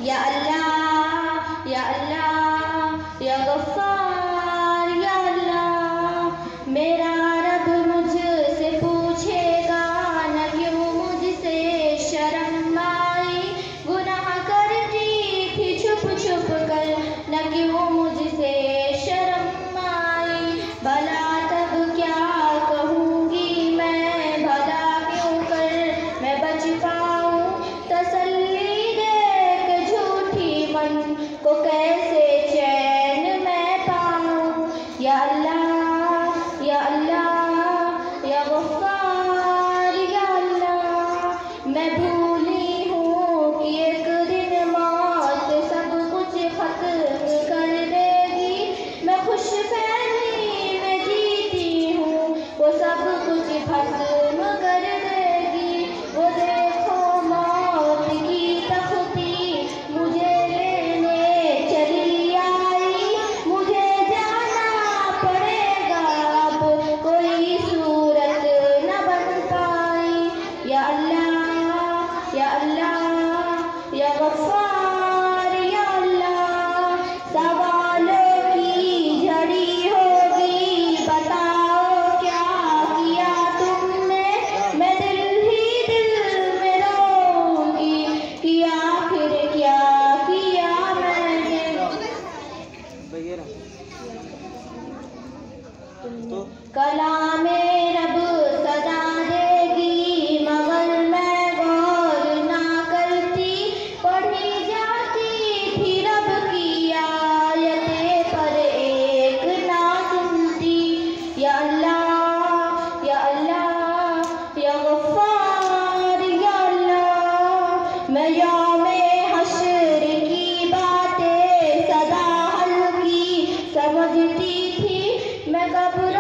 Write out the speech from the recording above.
या अल्लाह या अल्लाह या गफ्फार या अल्लाह। मेरा रब मुझसे पूछेगा न क्यों मुझसे शर्म आई, गुनाह करती थी छुप छुप कर न क्यों मुझसे शर्म आई। भला तब क्या कहूँगी मैं, भला क्यों कर मैं बच पाऊँ, तसल्ली को कैसे चैन मैं पाऊँ। या अल्लाह या अल्लाह या गफ्फार या अल्लाह। मैं भूली हूँ कि एक दिन मौत सब कुछ खत्म कर देगी। मैं खुश फहमी में जीती हूँ, वो सब कुछ खत्म कर देगी। वो देखो मौत की तख्ती मुझे या अल्लाह या गफ्फार या अल्लाह। सवालों की झड़ी होगी, बताओ क्या किया तुमने, मैं दिल ही दिल में रोऊंगी कि आखिर क्या किया मैंने। कलामे रब सदा देगी मगर मैं गौर ना करती, पढ़ी जाती थी रब की आयतें पर एक ना सुनती। या अल्लाह या अल्लाह या गफ्फार या अल्लाह। मैं यौमे हश्र की बातें सदा हल्की समझती थी, मैं कब्र